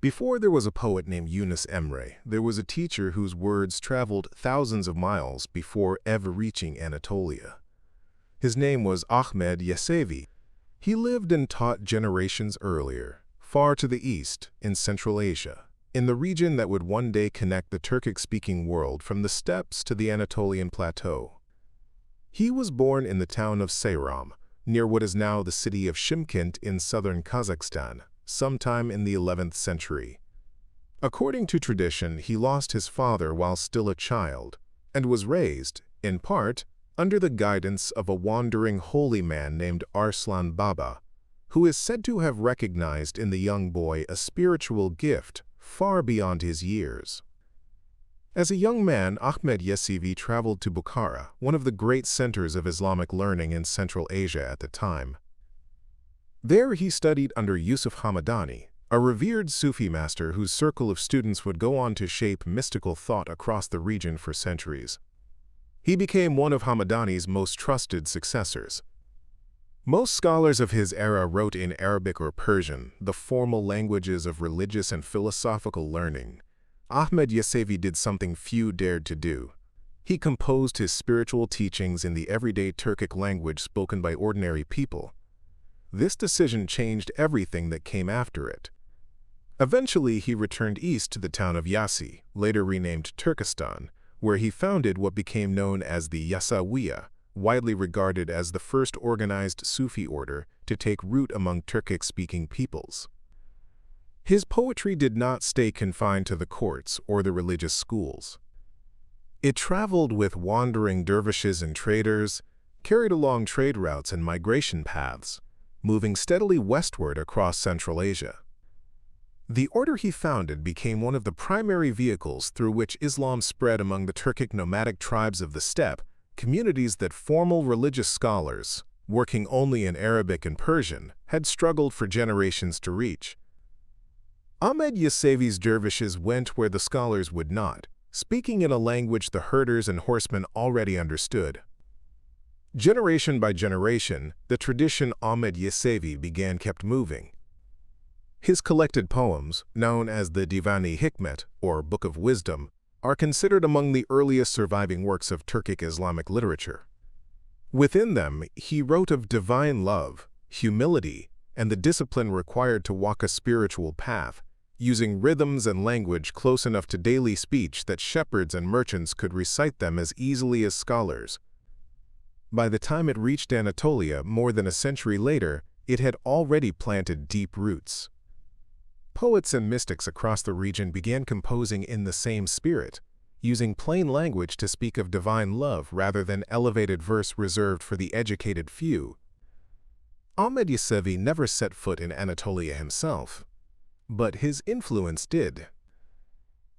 Before there was a poet named Yunus Emre, there was a teacher whose words traveled thousands of miles before ever reaching Anatolia. His name was Ahmed Yesevi. He lived and taught generations earlier, far to the east, in Central Asia, in the region that would one day connect the Turkic-speaking world from the steppes to the Anatolian plateau. He was born in the town of Seyram, near what is now the city of Shymkent in southern Kazakhstan, sometime in the 11th century. According to tradition, he lost his father while still a child, and was raised, in part, under the guidance of a wandering holy man named Arslan Baba, who is said to have recognized in the young boy a spiritual gift far beyond his years. As a young man, Ahmed Yesevi traveled to Bukhara, one of the great centers of Islamic learning in Central Asia at the time. There he studied under Yusuf Hamadani, a revered Sufi master whose circle of students would go on to shape mystical thought across the region for centuries. He became one of Hamadani's most trusted successors. Most scholars of his era wrote in Arabic or Persian, the formal languages of religious and philosophical learning. Ahmed Yesevi did something few dared to do. He composed his spiritual teachings in the everyday Turkic language spoken by ordinary people. This decision changed everything that came after it. Eventually, he returned east to the town of Yasi, later renamed Turkestan, where he founded what became known as the Yasawiya, widely regarded as the first organized Sufi order to take root among Turkic-speaking peoples. His poetry did not stay confined to the courts or the religious schools. It traveled with wandering dervishes and traders, carried along trade routes and migration paths, moving steadily westward across Central Asia. The order he founded became one of the primary vehicles through which Islam spread among the Turkic nomadic tribes of the steppe, communities that formal religious scholars, working only in Arabic and Persian, had struggled for generations to reach. Ahmed Yesevi's dervishes went where the scholars would not, speaking in a language the herders and horsemen already understood. Generation by generation, the tradition Ahmed Yesevi began kept moving. His collected poems, known as the Divan-i Hikmet, or Book of Wisdom, are considered among the earliest surviving works of Turkic Islamic literature. Within them, he wrote of divine love, humility, and the discipline required to walk a spiritual path, using rhythms and language close enough to daily speech that shepherds and merchants could recite them as easily as scholars. By the time it reached Anatolia more than a century later, it had already planted deep roots. Poets and mystics across the region began composing in the same spirit, using plain language to speak of divine love rather than elevated verse reserved for the educated few. Ahmed Yesevi never set foot in Anatolia himself, but his influence did.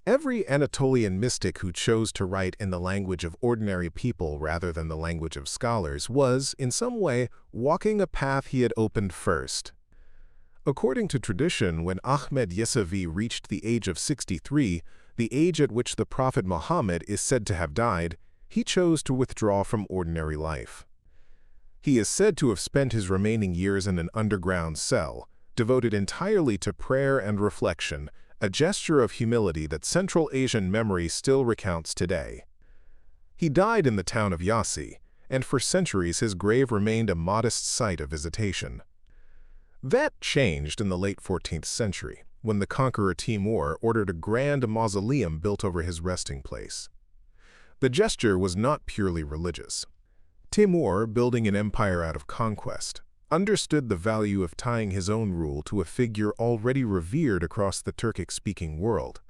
Every Anatolian mystic who chose to write in the language of ordinary people rather than the language of scholars was, in some way, walking a path he had opened first. According to tradition, when Ahmed Yesevi reached the age of 63, the age at which the Prophet Muhammad is said to have died, he chose to withdraw from ordinary life. He is said to have spent his remaining years in an underground cell, devoted entirely to prayer and reflection, a gesture of humility that Central Asian memory still recounts today. He died in the town of Yasi, and for centuries his grave remained a modest site of visitation. That changed in the late 14th century, when the conqueror Timur ordered a grand mausoleum built over his resting place. The gesture was not purely religious. Timur, building an empire out of conquest, understood the value of tying his own rule to a figure already revered across the Turkic-speaking world,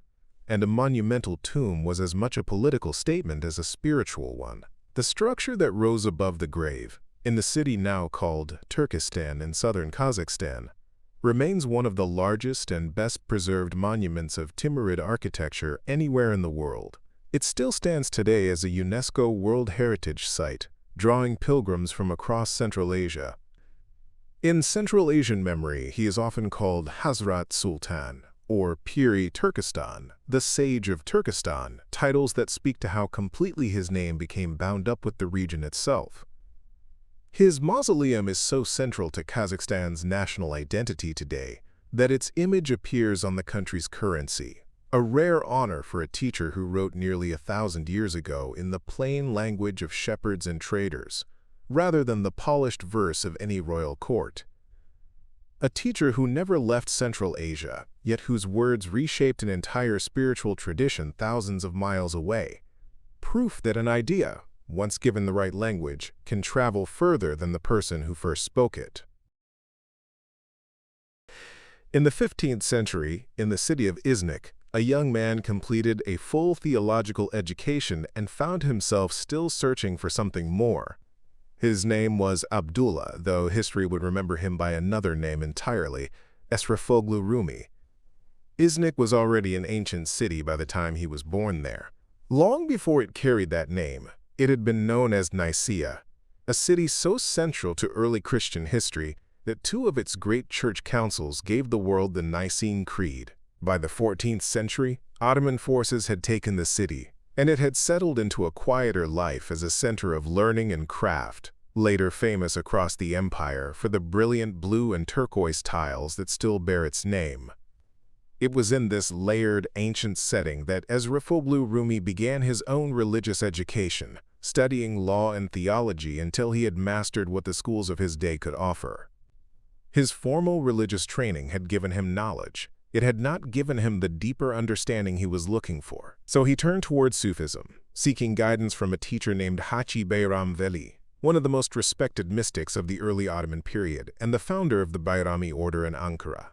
and a monumental tomb was as much a political statement as a spiritual one. The structure that rose above the grave, in the city now called Turkestan in southern Kazakhstan, remains one of the largest and best-preserved monuments of Timurid architecture anywhere in the world. It still stands today as a UNESCO World Heritage Site, drawing pilgrims from across Central Asia. In Central Asian memory, he is often called Hazrat Sultan, or Piri Turkestan, the Sage of Turkestan, titles that speak to how completely his name became bound up with the region itself. His mausoleum is so central to Kazakhstan's national identity today, that its image appears on the country's currency, a rare honor for a teacher who wrote nearly 1,000 years ago in the plain language of shepherds and traders, rather than the polished verse of any royal court. A teacher who never left Central Asia, yet whose words reshaped an entire spiritual tradition thousands of miles away. Proof that an idea, once given the right language, can travel further than the person who first spoke it. In the 15th century, in the city of Iznik, a young man completed a full theological education and found himself still searching for something more. His name was Abdullah, though history would remember him by another name entirely, Esrefoglu Rumi. Iznik was already an ancient city by the time he was born there. Long before it carried that name, it had been known as Nicaea, a city so central to early Christian history that two of its great church councils gave the world the Nicene Creed. By the 14th century, Ottoman forces had taken the city, and it had settled into a quieter life as a center of learning and craft, later famous across the empire for the brilliant blue and turquoise tiles that still bear its name. It was in this layered, ancient setting that Esrefoglu Rumi began his own religious education, studying law and theology until he had mastered what the schools of his day could offer. His formal religious training had given him knowledge. It had not given him the deeper understanding he was looking for. So he turned towards Sufism, seeking guidance from a teacher named Haji Bayram Veli, one of the most respected mystics of the early Ottoman period and the founder of the Bayrami order in Ankara.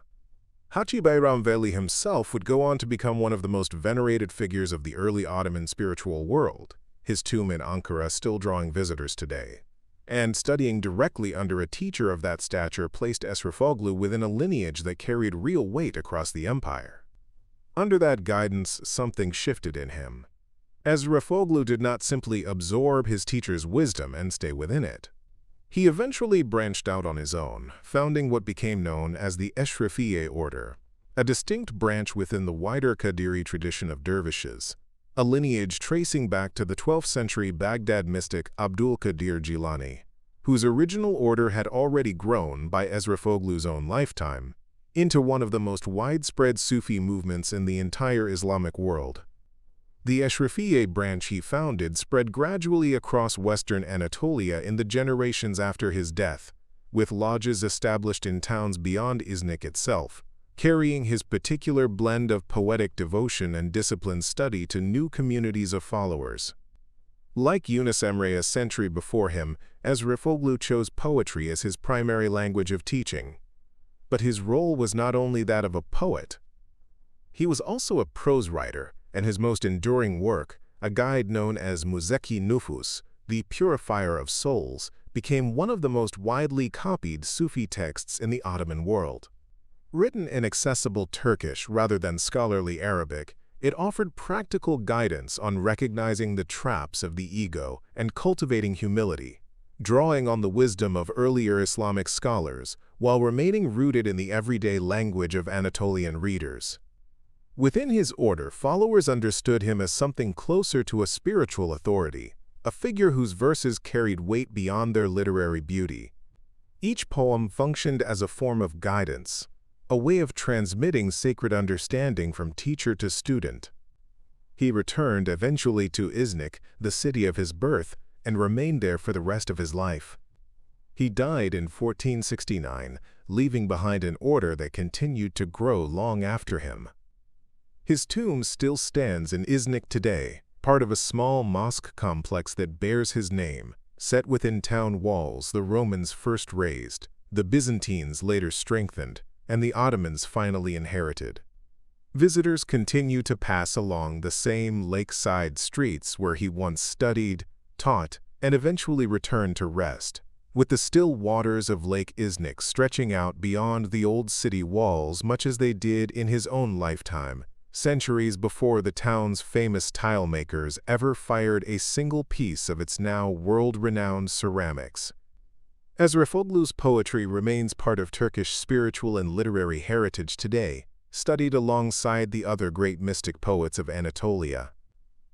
Haji Bayram Veli himself would go on to become one of the most venerated figures of the early Ottoman spiritual world, his tomb in Ankara still drawing visitors today. And studying directly under a teacher of that stature placed Esrefoglu within a lineage that carried real weight across the empire. Under that guidance, something shifted in him. Esrefoglu did not simply absorb his teacher's wisdom and stay within it. He eventually branched out on his own, founding what became known as the Esrefiye order, a distinct branch within the wider Qadiri tradition of dervishes, a lineage tracing back to the 12th century Baghdad mystic Abdul Qadir Jilani, whose original order had already grown, by Esrefoglu's own lifetime, into one of the most widespread Sufi movements in the entire Islamic world. The Esrefiye branch he founded spread gradually across western Anatolia in the generations after his death, with lodges established in towns beyond Iznik itself, carrying his particular blend of poetic devotion and disciplined study to new communities of followers. Like Yunus Emre a century before him, Esrefoglu chose poetry as his primary language of teaching. But his role was not only that of a poet. He was also a prose writer, and his most enduring work, a guide known as Muzeki Nufus, the Purifier of Souls, became one of the most widely copied Sufi texts in the Ottoman world. Written in accessible Turkish rather than scholarly Arabic, it offered practical guidance on recognizing the traps of the ego and cultivating humility, drawing on the wisdom of earlier Islamic scholars while remaining rooted in the everyday language of Anatolian readers. Within his order, followers understood him as something closer to a spiritual authority, a figure whose verses carried weight beyond their literary beauty. Each poem functioned as a form of guidance, a way of transmitting sacred understanding from teacher to student. He returned eventually to Iznik, the city of his birth, and remained there for the rest of his life. He died in 1469, leaving behind an order that continued to grow long after him. His tomb still stands in Iznik today, part of a small mosque complex that bears his name, set within town walls the Romans first raised, the Byzantines later strengthened, and the Ottomans finally inherited. Visitors continue to pass along the same lakeside streets where he once studied, taught, and eventually returned to rest, with the still waters of Lake Iznik stretching out beyond the old city walls much as they did in his own lifetime, centuries before the town's famous tile makers ever fired a single piece of its now world-renowned ceramics. Esrefoglu's poetry remains part of Turkish spiritual and literary heritage today, studied alongside the other great mystic poets of Anatolia.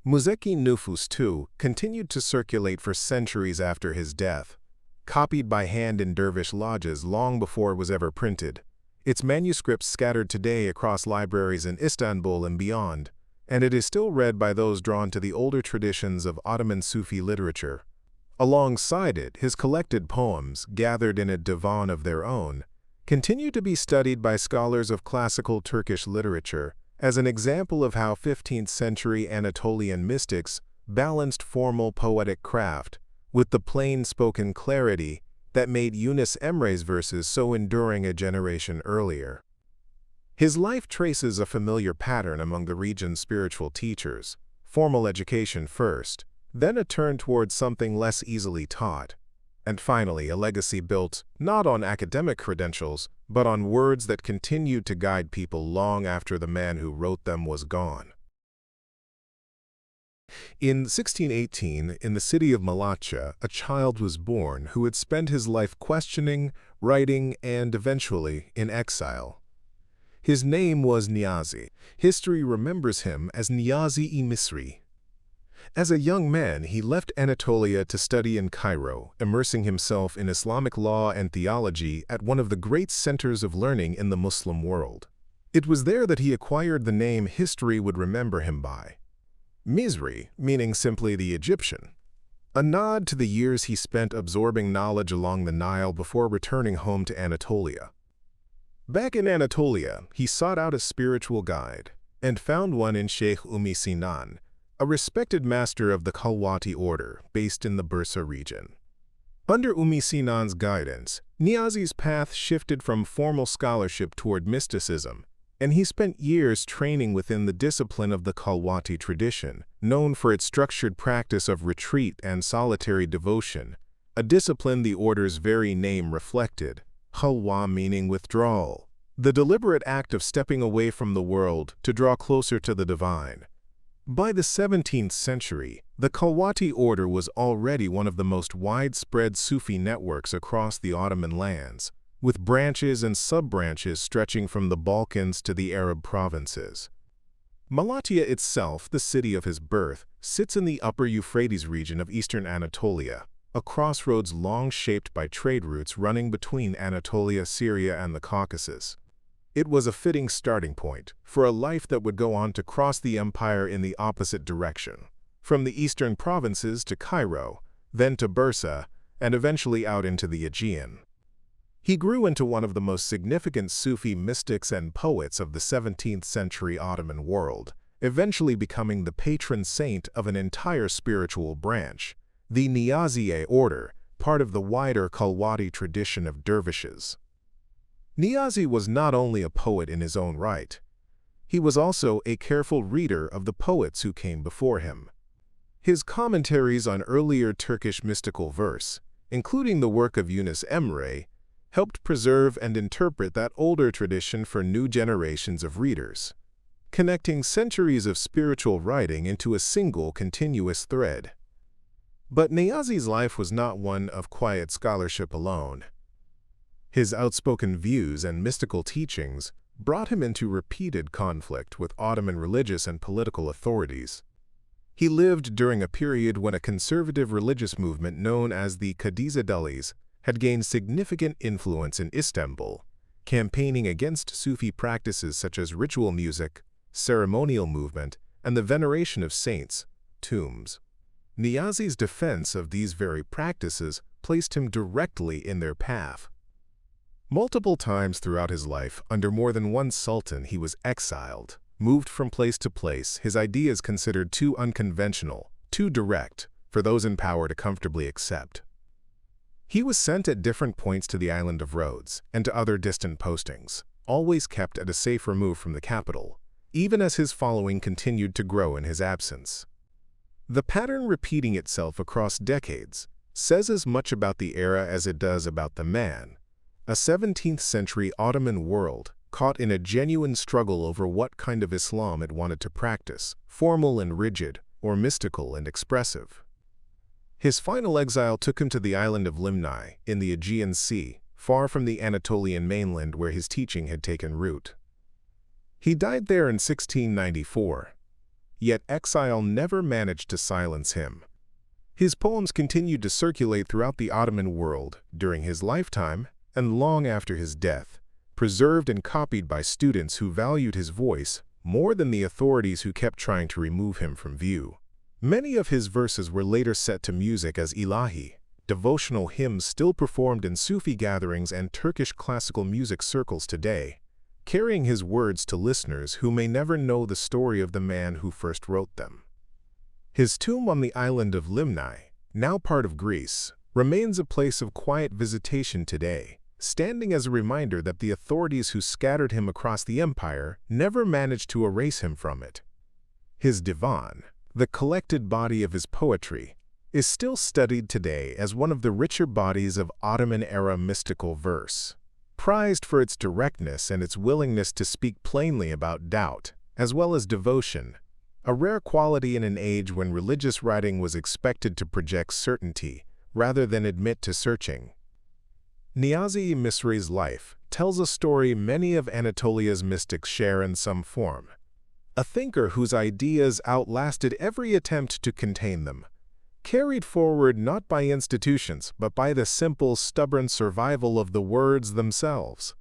Muzeki Nufus, too, continued to circulate for centuries after his death, copied by hand in dervish lodges long before it was ever printed. its manuscripts scattered today across libraries in Istanbul and beyond, and it is still read by those drawn to the older traditions of Ottoman Sufi literature. Alongside it, his collected poems, gathered in a divan of their own, continue to be studied by scholars of classical Turkish literature as an example of how 15th century Anatolian mystics balanced formal poetic craft with the plain-spoken clarity that made Yunus Emre's verses so enduring a generation earlier. His life traces a familiar pattern among the region's spiritual teachers: formal education first, then a turn towards something less easily taught, and finally a legacy built not on academic credentials, but on words that continued to guide people long after the man who wrote them was gone. In 1618, in the city of Malatya, a child was born who would spend his life questioning, writing, and eventually in exile. His name was Niyazi. History remembers him as Niyazi-i Misri. As a young man, he left Anatolia to study in Cairo, immersing himself in Islamic law and theology at one of the great centers of learning in the Muslim world. It was there that he acquired the name history would remember him by: Misri, meaning simply the Egyptian, a nod to the years he spent absorbing knowledge along the Nile before returning home to Anatolia. Back in Anatolia, he sought out a spiritual guide and found one in Sheikh Umi Sinan, a respected master of the Khalwati order based in the Bursa region. Under Umi Sinan's guidance, Niyazi's path shifted from formal scholarship toward mysticism, and he spent years training within the discipline of the Khalwati tradition, known for its structured practice of retreat and solitary devotion, a discipline the order's very name reflected, khalwa meaning withdrawal, the deliberate act of stepping away from the world to draw closer to the divine. By the 17th century, the Khalwati order was already one of the most widespread Sufi networks across the Ottoman lands, with branches and sub-branches stretching from the Balkans to the Arab provinces. Malatya itself, the city of his birth, sits in the upper Euphrates region of eastern Anatolia, a crossroads long shaped by trade routes running between Anatolia, Syria, and the Caucasus. It was a fitting starting point for a life that would go on to cross the empire in the opposite direction, from the eastern provinces to Cairo, then to Bursa, and eventually out into the Aegean. He grew into one of the most significant Sufi mystics and poets of the 17th century Ottoman world, eventually becoming the patron saint of an entire spiritual branch, the Niyazi order, part of the wider Khalwati tradition of dervishes. Niyazi was not only a poet in his own right, he was also a careful reader of the poets who came before him. His commentaries on earlier Turkish mystical verse, including the work of Yunus Emre, helped preserve and interpret that older tradition for new generations of readers, connecting centuries of spiritual writing into a single continuous thread. But Niyazi's life was not one of quiet scholarship alone. His outspoken views and mystical teachings brought him into repeated conflict with Ottoman religious and political authorities. He lived during a period when a conservative religious movement known as the Kadizadelis had gained significant influence in Istanbul, campaigning against Sufi practices such as ritual music, ceremonial movement, and the veneration of saints' tombs. Niyazi's defense of these very practices placed him directly in their path. Multiple times throughout his life, under more than one sultan, he was exiled, moved from place to place, his ideas considered too unconventional, too direct, for those in power to comfortably accept. He was sent at different points to the island of Rhodes and to other distant postings, always kept at a safe remove from the capital, even as his following continued to grow in his absence. The pattern repeating itself across decades says as much about the era as it does about the man, a 17th century Ottoman world caught in a genuine struggle over what kind of Islam it wanted to practice, formal and rigid, or mystical and expressive. His final exile took him to the island of Limni in the Aegean Sea, far from the Anatolian mainland where his teaching had taken root. He died there in 1694, yet exile never managed to silence him. His poems continued to circulate throughout the Ottoman world during his lifetime and long after his death, preserved and copied by students who valued his voice more than the authorities who kept trying to remove him from view. Many of his verses were later set to music as ilahi, devotional hymns still performed in Sufi gatherings and Turkish classical music circles today, carrying his words to listeners who may never know the story of the man who first wrote them. His tomb on the island of Limni, now part of Greece, remains a place of quiet visitation today, standing as a reminder that the authorities who scattered him across the empire never managed to erase him from it. His divan, the collected body of his poetry, is still studied today as one of the richer bodies of Ottoman-era mystical verse, prized for its directness and its willingness to speak plainly about doubt, as well as devotion, a rare quality in an age when religious writing was expected to project certainty rather than admit to searching. Niyazi-i Misri's life tells a story many of Anatolia's mystics share in some form. A thinker whose ideas outlasted every attempt to contain them, carried forward not by institutions but by the simple, stubborn survival of the words themselves.